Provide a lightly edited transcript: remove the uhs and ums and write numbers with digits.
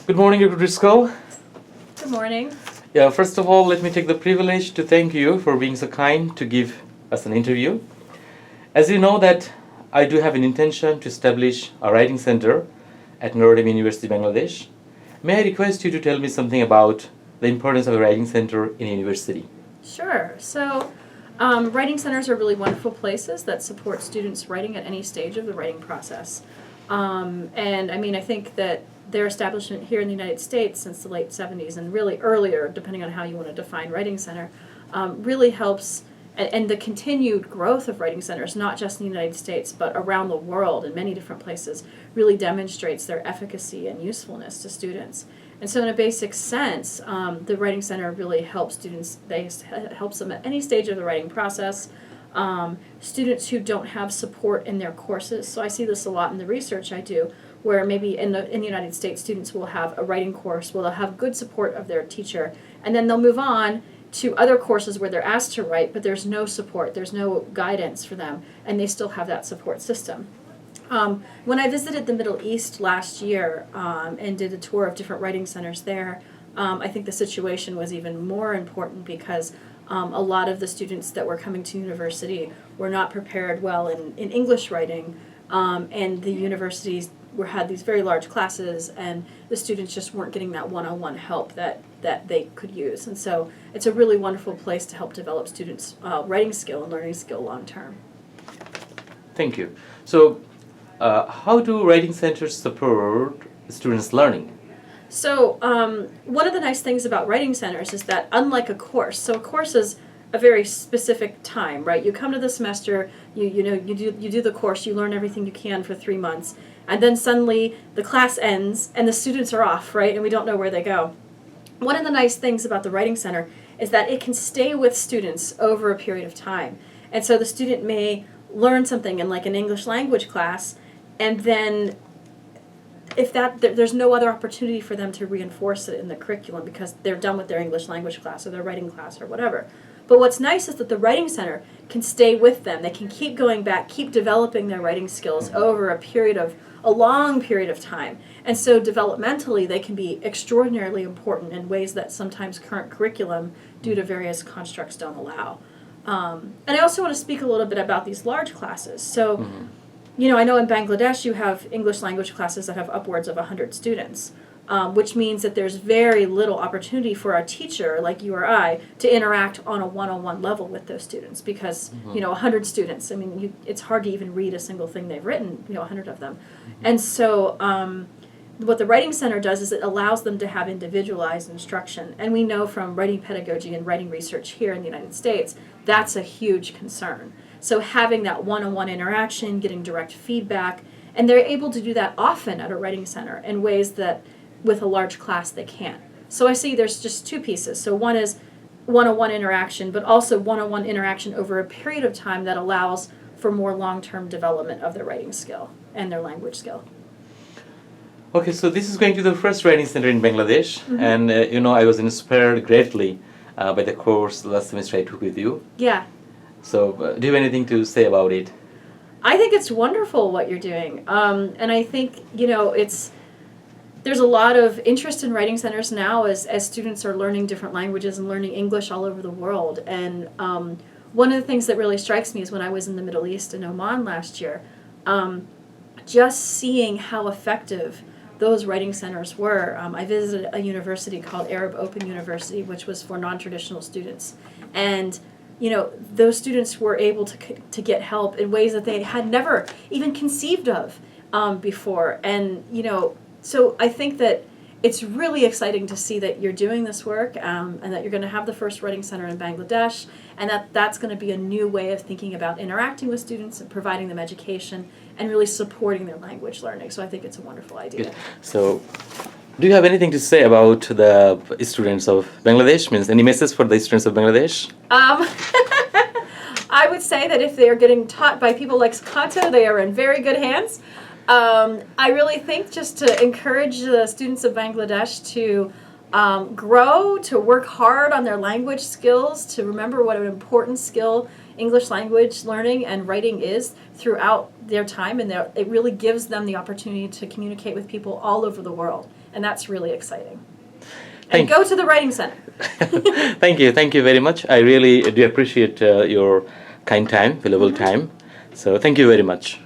Good morning, Dr. Driscoll. Good morning. Yeah, first of all, let me take the privilege to thank you for being so kind to give us an interview. As you know that I do have an intention to establish a writing center at Notre Dame University, Bangladesh. May I request you to tell me something about the importance of a writing center in a university? Sure. Writing centers are really wonderful places that support students writing at any stage of the writing process. I think that their establishment here in the United States since the late 70s and really earlier, depending on how you want to define writing center, really helps. And the continued growth of writing centers, not just in the United States, but around the world in many different places, really demonstrates their efficacy and usefulness to students. And so in a basic sense, the Writing Center really helps students. It helps them at any stage of the writing process. Students who don't have support in their courses. So I see this a lot in the research I do, where maybe in the United States, students will have a writing course where they'll have good support of their teacher, and then they'll move on to other courses where they're asked to write, but there's no support, there's no guidance for them, and they still have that support system. When I visited the Middle East last year and did a tour of different writing centers there, I think the situation was even more important because a lot of the students that were coming to university were not prepared well in English writing, and the universities had these very large classes, and the students just weren't getting that one-on-one help that they could use. And so it's a really wonderful place to help develop students' writing skill and learning skill long term. Thank you. So, how do writing centers support students' learning? So one of the nice things about writing centers is that unlike a course, so a course is a very specific time, right? You come to the semester, you do the course, you learn everything you can for 3 months, and then suddenly the class ends and the students are off, right? And we don't know where they go. One of the nice things about the Writing Center is that it can stay with students over a period of time. And so the student may learn something in like an English language class, and then if there's no other opportunity for them to reinforce it in the curriculum because they're done with their English language class or their writing class or whatever. But what's nice is that the Writing Center can stay with them. They can keep going back, keep developing their writing skills over a long period of time. And so developmentally, they can be extraordinarily important in ways that sometimes current curriculum, due to various constructs, don't allow. And I also want to speak a little bit about these large classes. So, I know in Bangladesh you have English language classes that have upwards of 100 students. Which means that there's very little opportunity for a teacher like you or I to interact on a one-on-one level with those students because, 100 students, it's hard to even read a single thing they've written, 100 of them. And so what the Writing Center does is it allows them to have individualized instruction. And we know from writing pedagogy and writing research here in the United States, that's a huge concern. So having that one-on-one interaction, getting direct feedback, and they're able to do that often at a Writing Center in ways that with a large class they can't. So I see there's just two pieces. So one is one-on-one interaction, but also one-on-one interaction over a period of time that allows for more long-term development of their writing skill and their language skill. Okay, so this is going to be the first writing center in Bangladesh, and I was inspired greatly by the course last semester I took with you. Yeah. So do you have anything to say about it? I think it's wonderful what you're doing. And I think, there's a lot of interest in writing centers now as students are learning different languages and learning English all over the world. And one of the things that really strikes me is when I was in the Middle East in Oman last year, just seeing how effective those writing centers were. I visited a university called Arab Open University, which was for non-traditional students. And those students were able to get help in ways that they had never even conceived of before. And, so I think that it's really exciting to see that you're doing this work and that you're going to have the first writing center in Bangladesh, and that's going to be a new way of thinking about interacting with students and providing them education and really supporting their language learning. So I think it's a wonderful idea. Good. So do you have anything to say about the students of Bangladesh? Means any message for the students of Bangladesh? I would say that if they are getting taught by people like Kanto, they are in very good hands. I really think just to encourage the students of Bangladesh to grow, to work hard on their language skills, to remember what an important skill English language learning and writing is throughout their time, and it really gives them the opportunity to communicate with people all over the world, and that's really exciting. And go to the Writing Center. Thank you very much. I really do appreciate your kind time, valuable time. So thank you very much.